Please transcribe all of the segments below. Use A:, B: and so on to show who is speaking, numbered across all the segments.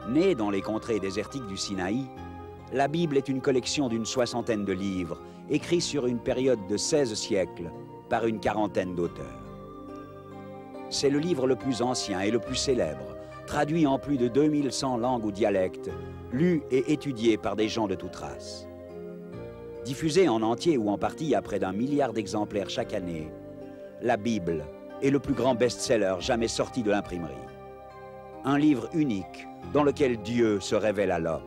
A: Née dans les contrées désertiques du Sinaï, la Bible est une collection d'une soixantaine de livres, écrits sur une période de 16 siècles par une quarantaine d'auteurs. C'est le livre le plus ancien et le plus célèbre, traduit en plus de 2100 langues ou dialectes, lu et étudié par des gens de toute race. Diffusé en entier ou en partie à près d'1 milliard d'exemplaires chaque année, la Bible est le plus grand best-seller jamais sorti de l'imprimerie. Un livre unique dans lequel Dieu se révèle à l'homme.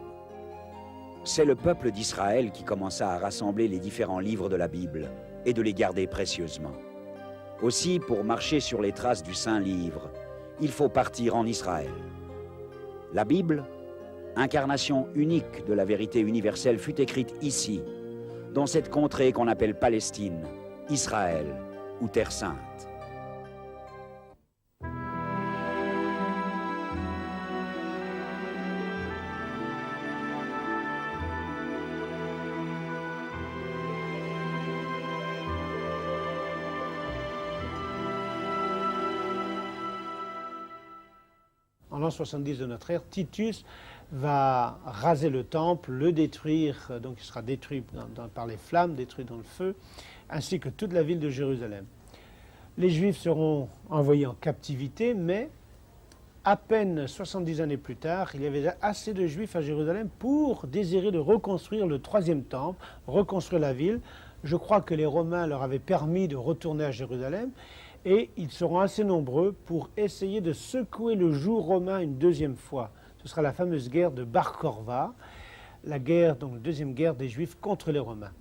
A: C'est le peuple d'Israël qui commença à rassembler les différents livres de la Bible et de les garder précieusement. Aussi, pour marcher sur les traces du Saint-Livre, il faut partir en Israël. La Bible, incarnation unique de la vérité universelle, fut écrite ici, dans cette contrée qu'on appelle Palestine, Israël ou Terre Sainte.
B: En l'an 70 de notre ère, Titus va raser le temple, le détruire, donc il sera détruit par les flammes, détruit dans le feu, ainsi que toute la ville de Jérusalem. Les Juifs seront envoyés en captivité, mais à peine 70 années plus tard, il y avait assez de Juifs à Jérusalem pour désirer de reconstruire le troisième temple, reconstruire la ville. Je crois que les Romains leur avaient permis de retourner à Jérusalem, et ils seront assez nombreux pour essayer de secouer le joug romain une deuxième fois. Ce sera la fameuse guerre de Bar Korva, la guerre, donc la deuxième guerre des Juifs contre les Romains.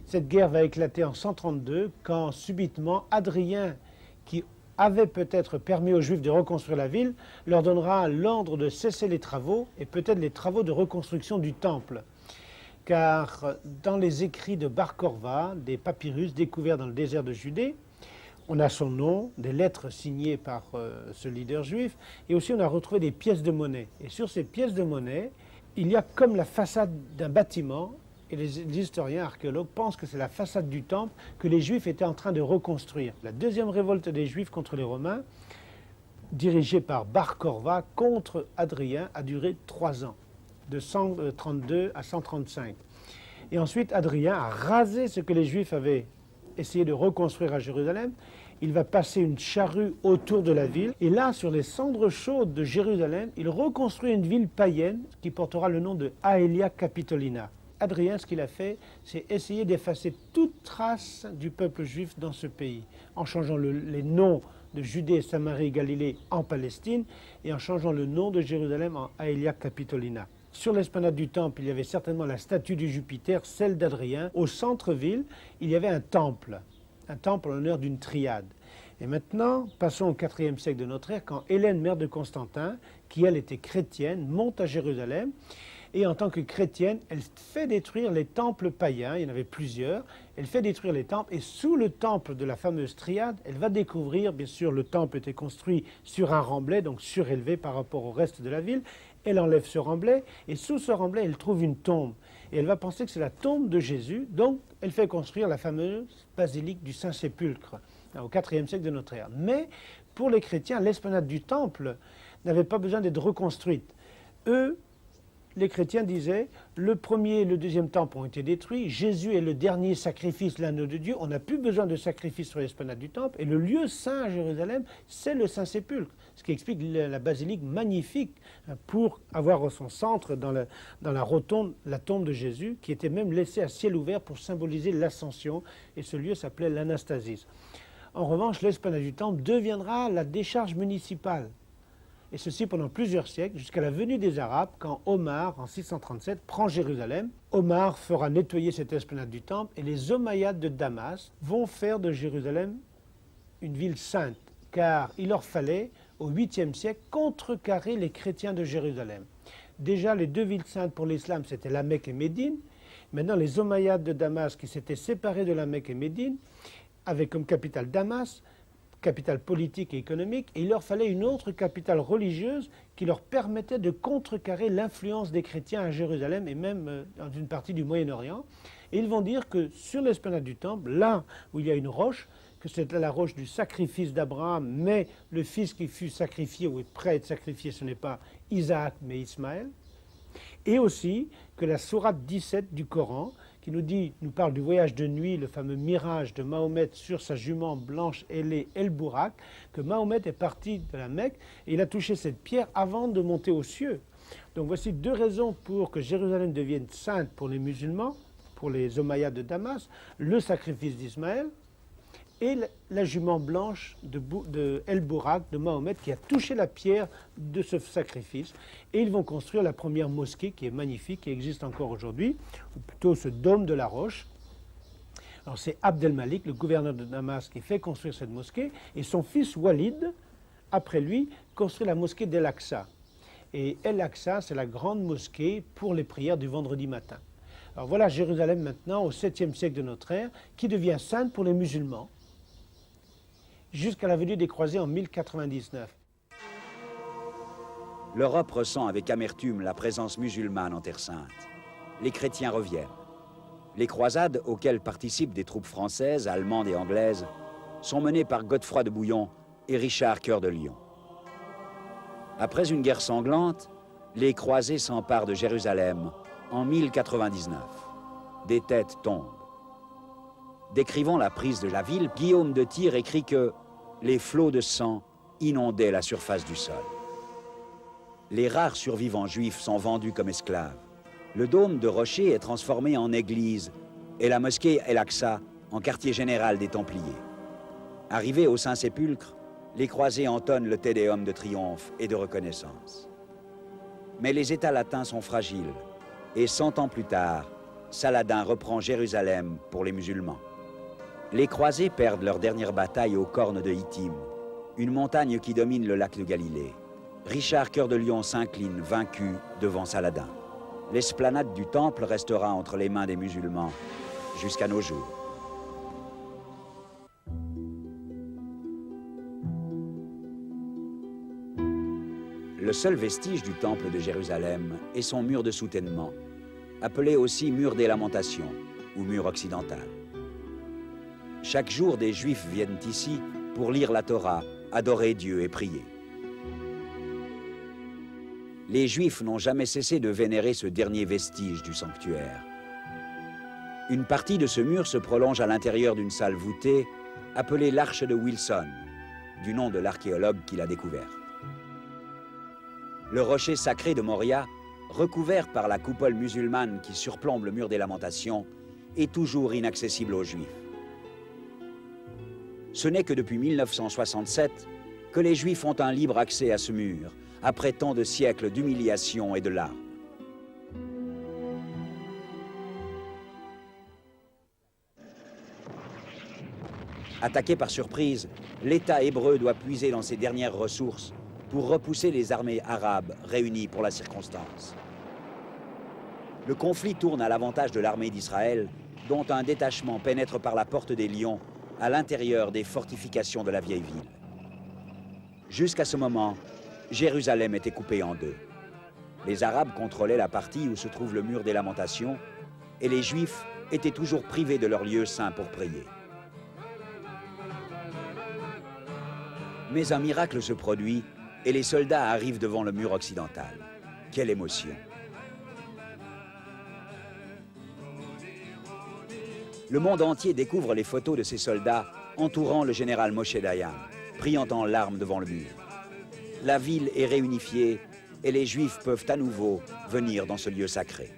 B: Cette guerre va éclater en 132 quand subitement Hadrien, qui avait peut-être permis aux Juifs de reconstruire la ville, leur donnera l'ordre de cesser les travaux et peut-être les travaux de reconstruction du temple. Car dans les écrits de Bar Korva, des papyrus découverts dans le désert de Judée, on a son nom, des lettres signées par ce leader juif, et aussi on a retrouvé des pièces de monnaie. Et sur ces pièces de monnaie, il y a comme la façade d'un bâtiment, et les historiens archéologues pensent que c'est la façade du temple que les Juifs étaient en train de reconstruire. La deuxième révolte des Juifs contre les Romains, dirigée par Bar Korva contre Hadrien, a duré 3 ans, de 132 à 135. Et ensuite, Hadrien a rasé ce que les Juifs avaient essayer de reconstruire à Jérusalem. Il va passer une charrue autour de la ville. Et là, sur les cendres chaudes de Jérusalem, il reconstruit une ville païenne qui portera le nom de Aelia Capitolina. Hadrien, ce qu'il a fait, c'est essayer d'effacer toute trace du peuple juif dans ce pays, en changeant les noms de Judée, Samarie, Galilée en Palestine, et en changeant le nom de Jérusalem en Aelia Capitolina. Sur l'esplanade du temple, il y avait certainement la statue du Jupiter, celle d'Hadrien. Au centre-ville, il y avait un temple en l'honneur d'une triade. Et maintenant, passons au IVe siècle de notre ère, quand Hélène, mère de Constantin, qui elle était chrétienne, monte à Jérusalem. Et en tant que chrétienne, elle fait détruire les temples païens, il y en avait plusieurs. Elle fait détruire les temples, et sous le temple de la fameuse triade, elle va découvrir, bien sûr, le temple était construit sur un remblai, donc surélevé par rapport au reste de la ville. Elle enlève ce remblai, et sous ce remblai, elle trouve une tombe. Et elle va penser que c'est la tombe de Jésus, donc elle fait construire la fameuse basilique du Saint-Sépulcre, au IVe siècle de notre ère. Mais pour les chrétiens, l'esplanade du temple n'avait pas besoin d'être reconstruite. Eux, les chrétiens disaient, le premier et le deuxième temple ont été détruits, Jésus est le dernier sacrifice, l'agneau de Dieu, on n'a plus besoin de sacrifice sur l'esplanade du temple, et le lieu saint à Jérusalem, c'est le Saint-Sépulcre, ce qui explique la basilique magnifique pour avoir son centre dans la rotonde, la tombe de Jésus, qui était même laissée à ciel ouvert pour symboliser l'ascension, et ce lieu s'appelait l'Anastasis. En revanche, l'esplanade du temple deviendra la décharge municipale. Et ceci pendant plusieurs siècles, jusqu'à la venue des Arabes, quand Omar, en 637, prend Jérusalem. Omar fera nettoyer cette esplanade du temple, et les Omeyyades de Damas vont faire de Jérusalem une ville sainte, car il leur fallait, au 8e siècle, contrecarrer les chrétiens de Jérusalem. Déjà, les deux villes saintes pour l'islam, c'était la Mecque et Médine. Maintenant, les Omeyyades de Damas, qui s'étaient séparés de la Mecque et Médine, avaient comme capitale Damas, capitale politique et économique, et il leur fallait une autre capitale religieuse qui leur permettait de contrecarrer l'influence des chrétiens à Jérusalem et même dans une partie du Moyen-Orient. Et ils vont dire que sur l'esplanade du temple, là où il y a une roche, que c'était la roche du sacrifice d'Abraham, mais le fils qui fut sacrifié ou est prêt à être sacrifié, ce n'est pas Isaac, mais Ismaël. Et aussi que la sourate 17 du Coran, qui nous parle du voyage de nuit, le fameux mirage de Mahomet sur sa jument blanche ailée El Bourak, que Mahomet est parti de la Mecque et il a touché cette pierre avant de monter aux cieux. Donc voici deux raisons pour que Jérusalem devienne sainte pour les musulmans, pour les Omeyyades de Damas, le sacrifice d'Ismaël et la jument blanche de El Bourak, de Mahomet, qui a touché la pierre de ce sacrifice. Et ils vont construire la première mosquée qui est magnifique, qui existe encore aujourd'hui, ou plutôt ce dôme de la roche. Alors c'est Abd el-Malik, le gouverneur de Damas, qui fait construire cette mosquée, et son fils Walid, après lui, construit la mosquée d'El-Aqsa. Et El-Aqsa, c'est la grande mosquée pour les prières du vendredi matin. Alors voilà Jérusalem maintenant, au 7e siècle de notre ère, qui devient sainte pour les musulmans, jusqu'à la venue des croisés en 1099.
A: L'Europe ressent avec amertume la présence musulmane en Terre Sainte. Les chrétiens reviennent. Les croisades, auxquelles participent des troupes françaises, allemandes et anglaises, sont menées par Godefroy de Bouillon et Richard Cœur de Lion. Après une guerre sanglante, les croisés s'emparent de Jérusalem en 1099. Des têtes tombent. Décrivant la prise de la ville, Guillaume de Tyr écrit que les flots de sang inondaient la surface du sol. Les rares survivants juifs sont vendus comme esclaves. Le dôme de rocher est transformé en église et la mosquée El-Aqsa en quartier général des Templiers. Arrivés au Saint-Sépulcre, les croisés entonnent le Te Deum de triomphe et de reconnaissance. Mais les États latins sont fragiles et 100 ans plus tard, Saladin reprend Jérusalem pour les musulmans. Les croisés perdent leur dernière bataille aux cornes de Hittim, une montagne qui domine le lac de Galilée. Richard Cœur de Lion s'incline vaincu devant Saladin. L'esplanade du temple restera entre les mains des musulmans jusqu'à nos jours. Le seul vestige du temple de Jérusalem est son mur de soutènement, appelé aussi mur des lamentations ou mur occidental. Chaque jour, des Juifs viennent ici pour lire la Torah, adorer Dieu et prier. Les Juifs n'ont jamais cessé de vénérer ce dernier vestige du sanctuaire. Une partie de ce mur se prolonge à l'intérieur d'une salle voûtée appelée l'Arche de Wilson, du nom de l'archéologue qui l'a découverte. Le rocher sacré de Moria, recouvert par la coupole musulmane qui surplombe le mur des Lamentations, est toujours inaccessible aux Juifs. Ce n'est que depuis 1967 que les Juifs ont un libre accès à ce mur, après tant de siècles d'humiliation et de larmes. Attaqué par surprise, l'État hébreu doit puiser dans ses dernières ressources pour repousser les armées arabes réunies pour la circonstance. Le conflit tourne à l'avantage de l'armée d'Israël, dont un détachement pénètre par la porte des Lions à l'intérieur des fortifications de la vieille ville. Jusqu'à ce moment, Jérusalem était coupée en deux. Les Arabes contrôlaient la partie où se trouve le mur des Lamentations et les Juifs étaient toujours privés de leur lieu saint pour prier. Mais un miracle se produit et les soldats arrivent devant le mur occidental. Quelle émotion! Le monde entier découvre les photos de ces soldats entourant le général Moshe Dayan, priant en larmes devant le mur. La ville est réunifiée et les Juifs peuvent à nouveau venir dans ce lieu sacré.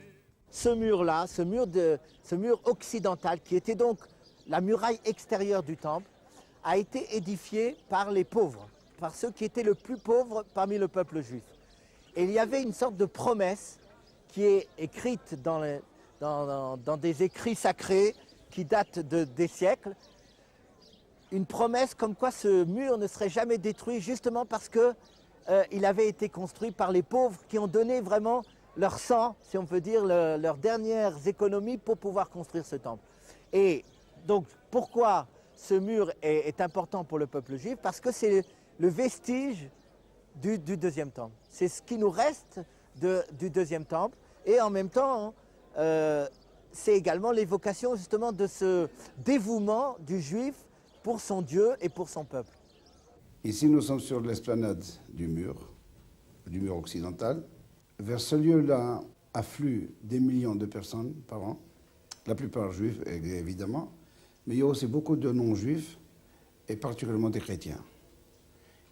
C: Ce mur-là, ce mur occidental, qui était donc la muraille extérieure du temple, a été édifié par les pauvres, par ceux qui étaient le plus pauvres parmi le peuple juif. Et il y avait une sorte de promesse qui est écrite dans des écrits sacrés qui datent des siècles, une promesse comme quoi ce mur ne serait jamais détruit justement parce qu'il avait été construit par les pauvres qui ont donné vraiment leur sang, si on peut dire, leurs dernières économies pour pouvoir construire ce temple. Et donc pourquoi ce mur est important pour le peuple juif? Parce que c'est le vestige du deuxième temple. C'est ce qui nous reste du deuxième temple et en même temps c'est également l'évocation justement de ce dévouement du juif pour son Dieu et pour son peuple.
D: Ici, nous sommes sur l'esplanade du mur occidental. Vers ce lieu-là affluent des millions de personnes par an, la plupart juifs évidemment, mais il y a aussi beaucoup de non-juifs et particulièrement des chrétiens.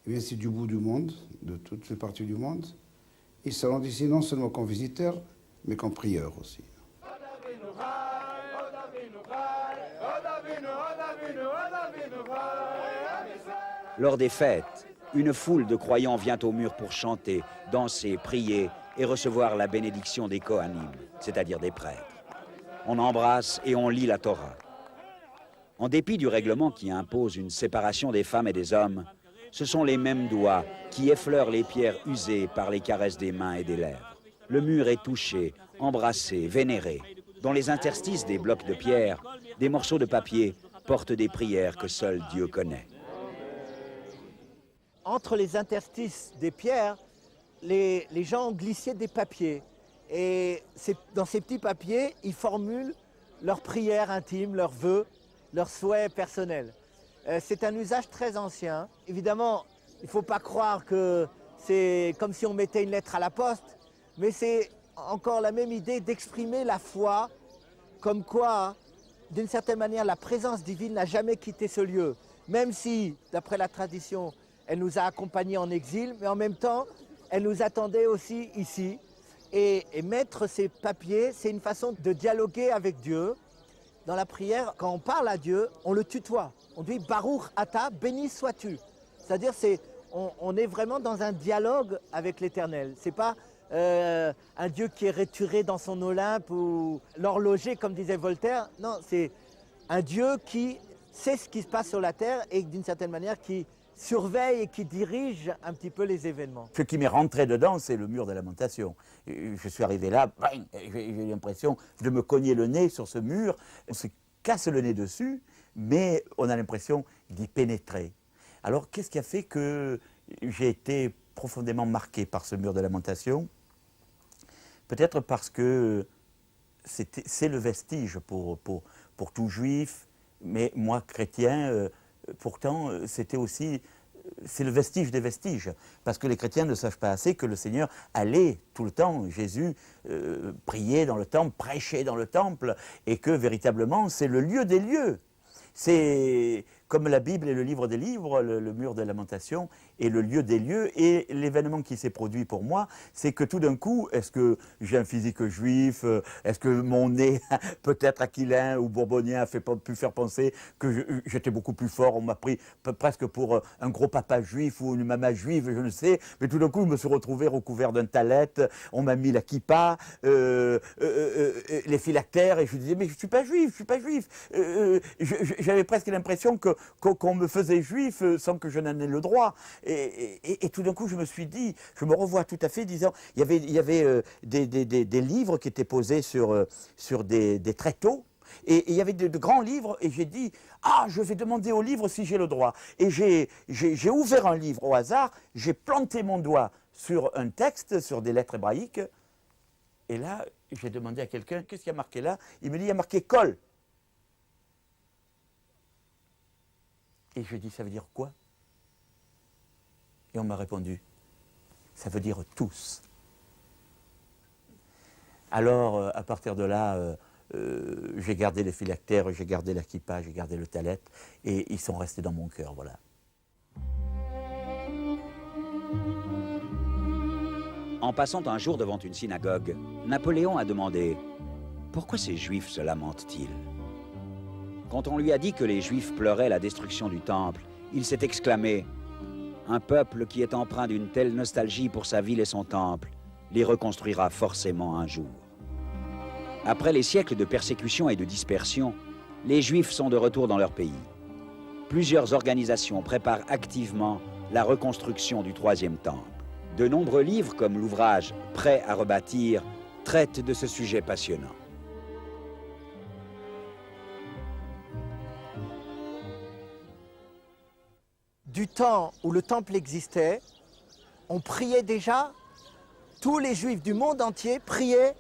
D: Et bien, c'est du bout du monde, de toutes les parties du monde. Ils se rendent ici non seulement comme visiteurs, mais comme prieurs aussi.
A: Lors des fêtes, une foule de croyants vient au mur pour chanter, danser, prier et recevoir la bénédiction des Kohanim, c'est-à-dire des prêtres. On embrasse et on lit la Torah. En dépit du règlement qui impose une séparation des femmes et des hommes, ce sont les mêmes doigts qui effleurent les pierres usées par les caresses des mains et des lèvres. Le mur est touché, embrassé, vénéré. Dans les interstices des blocs de pierre, des morceaux de papier portent des prières que seul Dieu connaît.
C: Entre les interstices des pierres, les gens glissaient des papiers. Et dans ces petits papiers, ils formulent leurs prières intimes, leurs vœux, leurs souhaits personnels. C'est un usage très ancien. Évidemment, il ne faut pas croire que c'est comme si on mettait une lettre à la poste, mais c'est encore la même idée d'exprimer la foi, comme quoi, d'une certaine manière, la présence divine n'a jamais quitté ce lieu. Même si, d'après la tradition, elle nous a accompagnés en exil, mais en même temps, elle nous attendait aussi ici. Et mettre ces papiers, c'est une façon de dialoguer avec Dieu. Dans la prière, quand on parle à Dieu, on le tutoie. On dit « Baruch Ata, béni sois-tu ». C'est-à-dire, on est vraiment dans un dialogue avec l'Éternel. Ce n'est pas un Dieu qui est retiré dans son Olympe ou l'horloger, comme disait Voltaire. Non, c'est un Dieu qui sait ce qui se passe sur la terre et d'une certaine manière qui surveille et qui dirige un petit peu les événements.
E: Ce qui m'est rentré dedans, c'est le mur de lamentation. Je suis arrivé là, bang, j'ai eu l'impression de me cogner le nez sur ce mur. On se casse le nez dessus, mais on a l'impression d'y pénétrer. Alors, qu'est-ce qui a fait que j'ai été profondément marqué par ce mur de lamentation? Peut-être parce que c'est le vestige pour tout juif, mais moi, chrétien, pourtant, c'était aussi, c'est le vestige des vestiges, parce que les chrétiens ne savent pas assez que le Seigneur allait tout le temps, Jésus priait dans le temple, prêchait dans le temple, et que véritablement c'est le lieu des lieux. C'est comme la Bible est le livre des livres, le mur de lamentation est le lieu des lieux. Et l'événement qui s'est produit pour moi, c'est que tout d'un coup, est-ce que j'ai un physique juif? Est-ce que mon nez, peut-être aquilin ou bourbonien, a pu faire penser que j'étais beaucoup plus fort? On m'a pris presque pour un gros papa juif ou une maman juive, je ne sais. Mais tout d'un coup, je me suis retrouvé recouvert d'un talet. On m'a mis la kippa, les phylactères, et je disais, mais je ne suis pas juif, je ne suis pas juif. J'avais presque l'impression qu'on me faisait juif sans que je n'en ai le droit. Et tout d'un coup, je me suis dit, je me revois tout à fait disant, il y avait des livres qui étaient posés sur des tréteaux, et il y avait de grands livres, et j'ai dit, ah, je vais demander au livre si j'ai le droit. Et j'ai ouvert un livre au hasard, j'ai planté mon doigt sur un texte, sur des lettres hébraïques, et là, j'ai demandé à quelqu'un, qu'est-ce qu'il y a marqué là? Il me dit, il y a marqué « Kol ». Et je dis, ça veut dire quoi? Et on m'a répondu, ça veut dire tous. Alors, à partir de là, j'ai gardé les phylactères, j'ai gardé la kippa, j'ai gardé le talet, et ils sont restés dans mon cœur, voilà.
A: En passant un jour devant une synagogue, Napoléon a demandé « Pourquoi ces Juifs se lamentent-ils » Quand on lui a dit que les Juifs pleuraient la destruction du Temple, il s'est exclamé « Un peuple qui est empreint d'une telle nostalgie pour sa ville et son temple, les reconstruira forcément un jour. » Après les siècles de persécution et de dispersion, les Juifs sont de retour dans leur pays. Plusieurs organisations préparent activement la reconstruction du Troisième Temple. De nombreux livres, comme l'ouvrage « Prêt à rebâtir », traitent de ce sujet passionnant.
C: Du temps où le temple existait, on priait déjà, tous les Juifs du monde entier priaient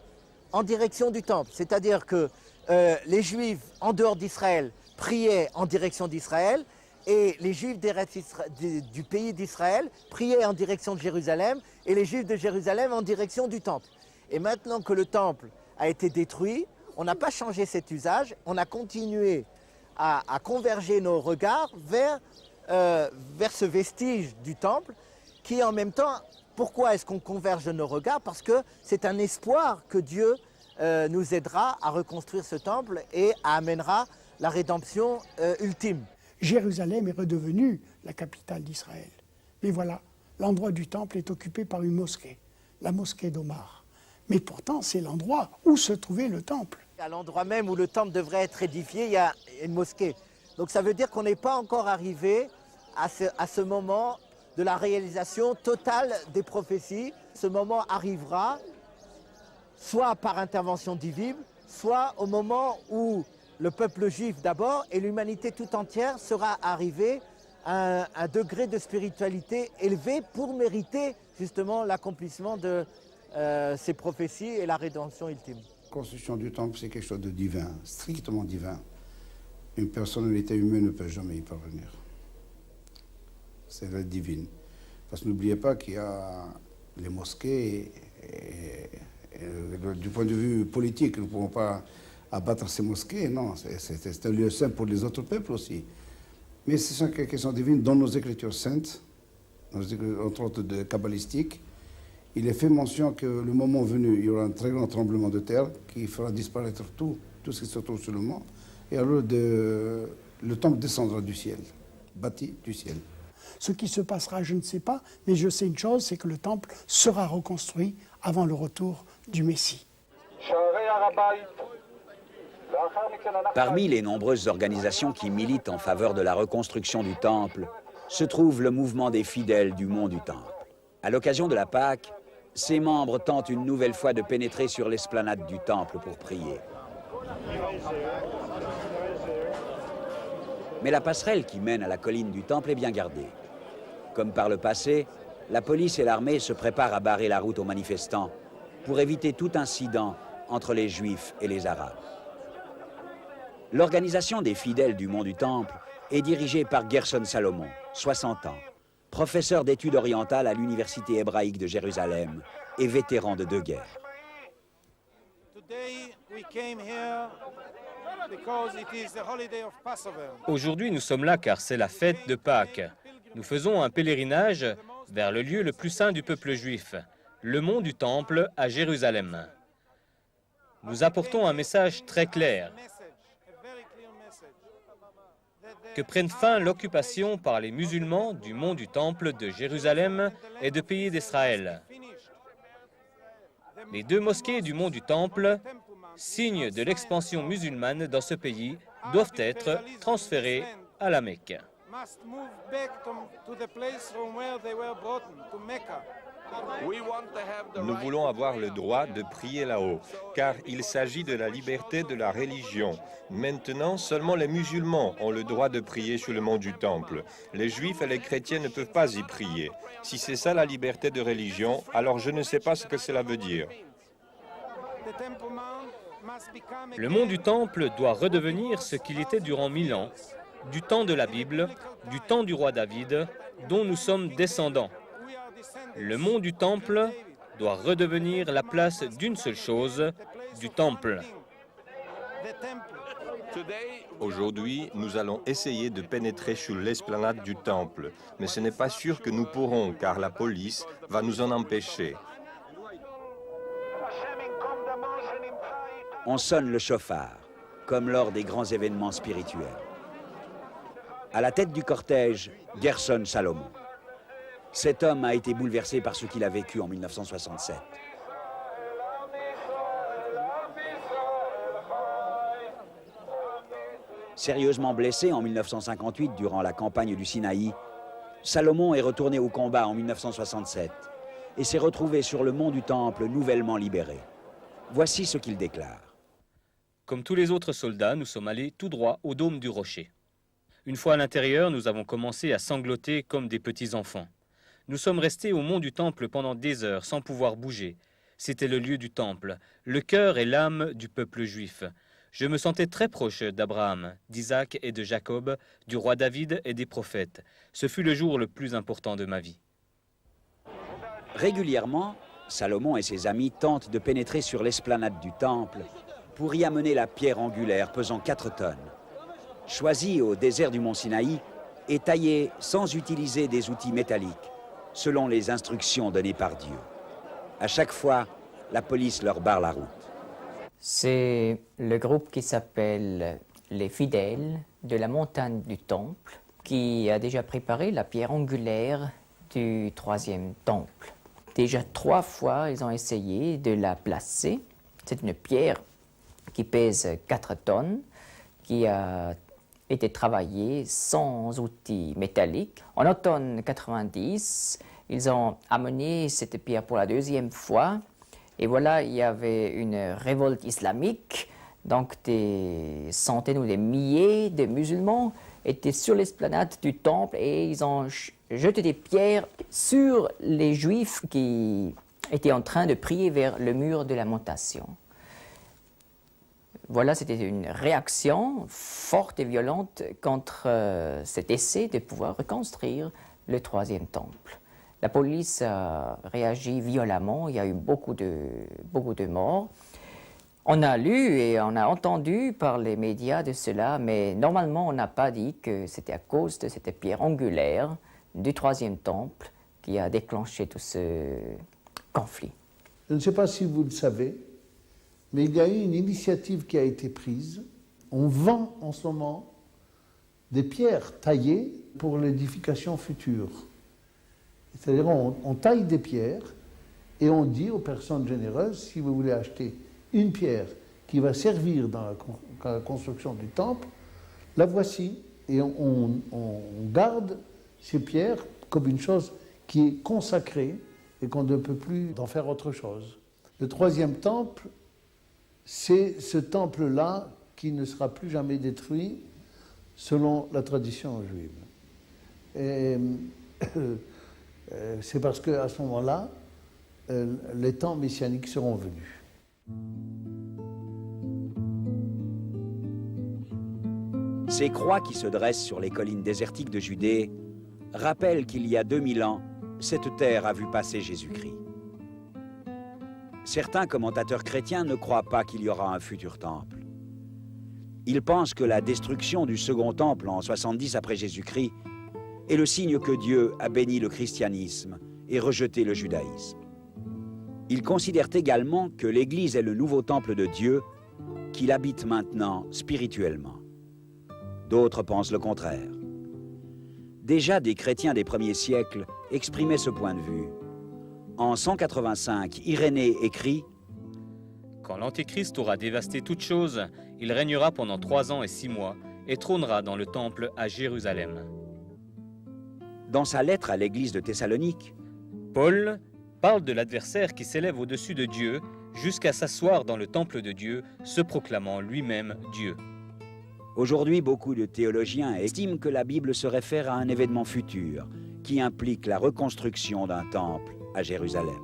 C: en direction du temple. C'est-à-dire que les Juifs en dehors d'Israël priaient en direction d'Israël, et les Juifs du pays d'Israël priaient en direction de Jérusalem et les Juifs de Jérusalem en direction du temple. Et maintenant que le temple a été détruit, on n'a pas changé cet usage, on a continué à converger nos regards vers ce vestige du temple qui en même temps, pourquoi est-ce qu'on converge nos regards? Parce que c'est un espoir que Dieu nous aidera à reconstruire ce temple et amènera la rédemption ultime.
F: Jérusalem est redevenue la capitale d'Israël. Mais voilà, l'endroit du temple est occupé par une mosquée, la mosquée d'Omar. Mais pourtant, c'est l'endroit où se trouvait le temple.
C: À l'endroit même où le temple devrait être édifié, il y a une mosquée. Donc ça veut dire qu'on n'est pas encore arrivé à ce moment de la réalisation totale des prophéties. Ce moment arrivera soit par intervention divine, soit au moment où le peuple juif d'abord et l'humanité tout entière sera arrivée à un degré de spiritualité élevé pour mériter justement l'accomplissement de ces prophéties et la rédemption ultime.
D: La construction du temple, c'est quelque chose de divin, strictement divin. Une personnalité humaine ne peut jamais y parvenir. C'est la divine. Parce que n'oubliez pas qu'il y a les mosquées, du point de vue politique, nous ne pouvons pas abattre ces mosquées, non, c'est un lieu saint pour les autres peuples aussi. Mais ce sont quelque chose de divin dans nos écritures saintes, entre autres de kabbalistiques. Il est fait mention que le moment venu, il y aura un très grand tremblement de terre qui fera disparaître tout ce qui se trouve sur le monde. Et alors le temple descendra du ciel, bâti du ciel.
F: Ce qui se passera, je ne sais pas, mais je sais une chose, c'est que le temple sera reconstruit avant le retour du Messie.
A: Parmi les nombreuses organisations qui militent en faveur de la reconstruction du temple, se trouve le mouvement des fidèles du mont du temple. À l'occasion de la Pâque, ses membres tentent une nouvelle fois de pénétrer sur l'esplanade du temple pour prier. Mais la passerelle qui mène à la colline du temple est bien gardée. Comme par le passé, la police et l'armée se préparent à barrer la route aux manifestants pour éviter tout incident entre les Juifs et les Arabes. L'organisation des fidèles du mont du temple est dirigée par Gerson Salomon, 60 ans, professeur d'études orientales à l'Université hébraïque de Jérusalem et vétéran de 2 guerres.
G: Aujourd'hui, nous sommes là car c'est la fête de Pâques. Nous faisons un pèlerinage vers le lieu le plus saint du peuple juif, le mont du Temple à Jérusalem. Nous apportons un message très clair. Que prenne fin l'occupation par les musulmans du mont du Temple de Jérusalem et de pays d'Israël. Les 2 mosquées du mont du Temple, signe de l'expansion musulmane dans ce pays, doivent être transférées à la Mecque.
H: Nous voulons avoir le droit de prier là-haut, car il s'agit de la liberté de la religion. Maintenant, seulement les musulmans ont le droit de prier sur le mont du Temple. Les juifs et les chrétiens ne peuvent pas y prier. Si c'est ça la liberté de religion, alors je ne sais pas ce que cela veut dire.
G: Le mont du Temple doit redevenir ce qu'il était durant 1000 ans, du temps de la Bible, du temps du roi David, dont nous sommes descendants. Le mont du Temple doit redevenir la place d'une seule chose, du Temple.
H: Aujourd'hui, nous allons essayer de pénétrer sur l'esplanade du Temple, mais ce n'est pas sûr que nous pourrons, car la police va nous en empêcher.
A: On sonne le chauffard, comme lors des grands événements spirituels. À la tête du cortège, Gerson Salomon. Cet homme a été bouleversé par ce qu'il a vécu en 1967. Sérieusement blessé en 1958 durant la campagne du Sinaï, Salomon est retourné au combat en 1967 et s'est retrouvé sur le mont du Temple nouvellement libéré. Voici ce qu'il déclare.
G: Comme tous les autres soldats, nous sommes allés tout droit au dôme du rocher. Une fois à l'intérieur, nous avons commencé à sangloter comme des petits-enfants. Nous sommes restés au mont du Temple pendant des heures sans pouvoir bouger. C'était le lieu du Temple, le cœur et l'âme du peuple juif. Je me sentais très proche d'Abraham, d'Isaac et de Jacob, du roi David et des prophètes. Ce fut le jour le plus important de ma vie.
A: Régulièrement, Salomon et ses amis tentent de pénétrer sur l'esplanade du temple pour y amener la pierre angulaire pesant 4 tonnes. Choisie au désert du mont Sinaï et taillée sans utiliser des outils métalliques, selon les instructions données par Dieu. À chaque fois, la police leur barre la route.
I: C'est le groupe qui s'appelle les Fidèles de la montagne du Temple qui a déjà préparé la pierre angulaire du 3e temple. Déjà 3 fois, ils ont essayé de la placer. C'est une pierre qui pèse 4 tonnes, qui a été travaillée sans outils métalliques. En automne 90, ils ont amené cette pierre pour la 2e fois. Et voilà, il y avait une révolte islamique. Donc des centaines ou des milliers de musulmans étaient sur l'esplanade du temple et ils ont jeté des pierres sur les Juifs qui étaient en train de prier vers le mur de lamentation. Voilà, c'était une réaction forte et violente contre cet essai de pouvoir reconstruire le 3e temple. La police a réagi violemment, il y a eu beaucoup de morts. On a lu et on a entendu par les médias de cela, mais normalement on n'a pas dit que c'était à cause de cette pierre angulaire du 3e temple qui a déclenché tout ce conflit.
J: Je ne sais pas si vous le savez, mais il y a eu une initiative qui a été prise. On vend en ce moment des pierres taillées pour l'édification future. C'est-à-dire on taille des pierres et on dit aux personnes généreuses, si vous voulez acheter une pierre qui va servir dans la construction du temple, la voici. Et on garde ces pierres comme une chose qui est consacrée et qu'on ne peut plus en faire autre chose. Le 3e temple, c'est ce temple-là qui ne sera plus jamais détruit selon la tradition juive. Et c'est parce qu'à ce moment-là, les temps messianiques seront venus.
A: Ces croix qui se dressent sur les collines désertiques de Judée rappellent qu'il y a 2000 ans, cette terre a vu passer Jésus-Christ. Certains commentateurs chrétiens ne croient pas qu'il y aura un futur temple. Ils pensent que la destruction du second temple en 70 après Jésus-Christ est le signe que Dieu a béni le christianisme et rejeté le judaïsme. Ils considèrent également que l'Église est le nouveau temple de Dieu, qu'il habite maintenant spirituellement. D'autres pensent le contraire. Déjà des chrétiens des premiers siècles exprimaient ce point de vue. En 185, Irénée écrit
G: « Quand l'Antéchrist aura dévasté toute chose, il régnera pendant 3 ans et 6 mois et trônera dans le temple à Jérusalem. »
A: Dans sa lettre à l'église de Thessalonique,
G: Paul parle de l'adversaire qui s'élève au-dessus de Dieu jusqu'à s'asseoir dans le temple de Dieu, se proclamant lui-même Dieu.
A: Aujourd'hui, beaucoup de théologiens estiment que la Bible se réfère à un événement futur qui implique la reconstruction d'un temple à Jérusalem.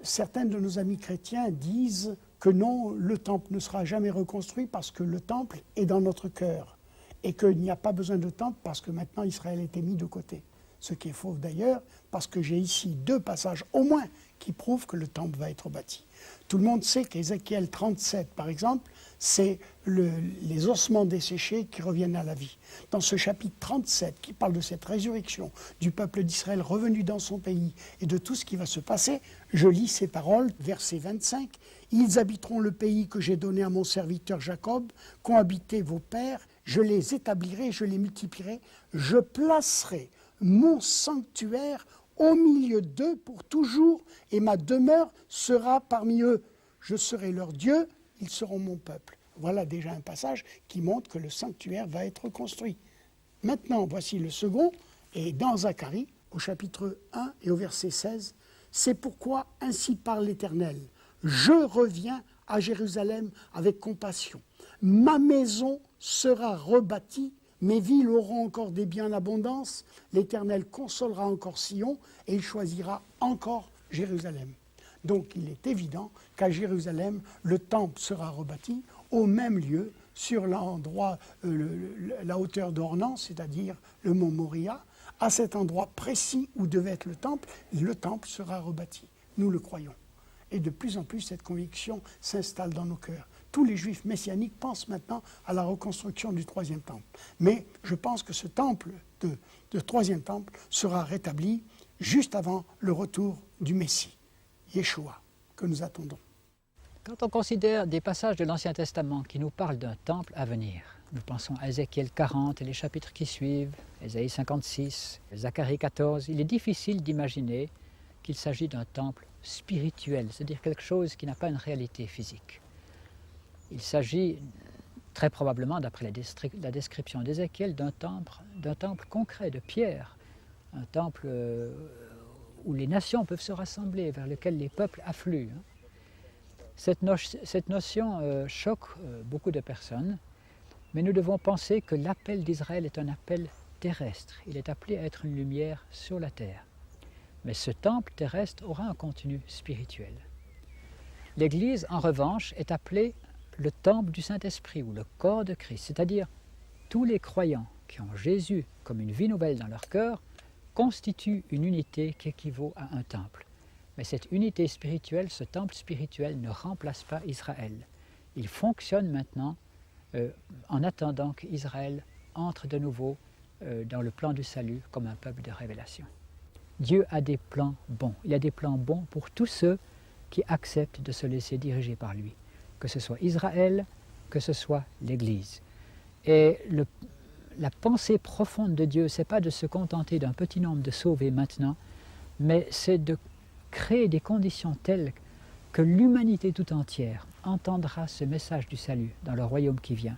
F: Certains de nos amis chrétiens disent que non, le temple ne sera jamais reconstruit parce que le temple est dans notre cœur et qu'il n'y a pas besoin de temple parce que maintenant Israël a été mis de côté. Ce qui est faux d'ailleurs, parce que j'ai ici 2 passages au moins qui prouvent que le temple va être bâti. Tout le monde sait qu'Ézéchiel 37, par exemple, c'est les ossements desséchés qui reviennent à la vie. Dans ce chapitre 37, qui parle de cette résurrection du peuple d'Israël revenu dans son pays et de tout ce qui va se passer, je lis ces paroles, verset 25. « Ils habiteront le pays que j'ai donné à mon serviteur Jacob, qu'ont habité vos pères, je les établirai, je les multiplierai, je placerai mon sanctuaire au milieu d'eux pour toujours, et ma demeure sera parmi eux. Je serai leur Dieu, ils seront mon peuple. » Voilà déjà un passage qui montre que le sanctuaire va être construit. Maintenant, voici le second, et dans Zacharie, au chapitre 1 et au verset 16, « C'est pourquoi ainsi parle l'Éternel, je reviens à Jérusalem avec compassion. Ma maison sera rebâtie, mes villes auront encore des biens en abondance, l'Éternel consolera encore Sion et il choisira encore Jérusalem. » Donc il est évident qu'à Jérusalem, le temple sera rebâti au même lieu, sur l'endroit, la hauteur d'Ornan, c'est-à-dire le mont Moria, à cet endroit précis où devait être le temple sera rebâti. Nous le croyons. Et de plus en plus, cette conviction s'installe dans nos cœurs. Tous les juifs messianiques pensent maintenant à la reconstruction du troisième temple. Mais je pense que ce temple, de troisième temple, sera rétabli juste avant le retour du Messie, Yeshua, que nous attendons.
K: Quand on considère des passages de l'Ancien Testament qui nous parlent d'un temple à venir, nous pensons à Ézéchiel 40 et les chapitres qui suivent, Ésaïe 56, Zacharie 14, il est difficile d'imaginer qu'il s'agit d'un temple spirituel, c'est-à-dire quelque chose qui n'a pas une réalité physique. Il s'agit très probablement, d'après la description d'Ézéchiel, d'un temple concret, de pierre, un temple où les nations peuvent se rassembler, vers lequel les peuples affluent. Cette notion choque beaucoup de personnes, mais nous devons penser que l'appel d'Israël est un appel terrestre. Il est appelé à être une lumière sur la terre. Mais ce temple terrestre aura un contenu spirituel. L'Église, en revanche, est appelée le temple du Saint-Esprit ou le corps de Christ, c'est-à-dire tous les croyants qui ont Jésus comme une vie nouvelle dans leur cœur constituent une unité qui équivaut à un temple. Mais cette unité spirituelle, ce temple spirituel ne remplace pas Israël. Il fonctionne maintenant en attendant qu'Israël entre de nouveau dans le plan du salut comme un peuple de révélation. Dieu a des plans bons. Il a des plans bons pour tous ceux qui acceptent de se laisser diriger par lui, que ce soit Israël, que ce soit l'Église. Et la pensée profonde de Dieu, ce n'est pas de se contenter d'un petit nombre de sauvés maintenant, mais c'est de créer des conditions telles que l'humanité tout entière entendra ce message du salut dans le royaume qui vient.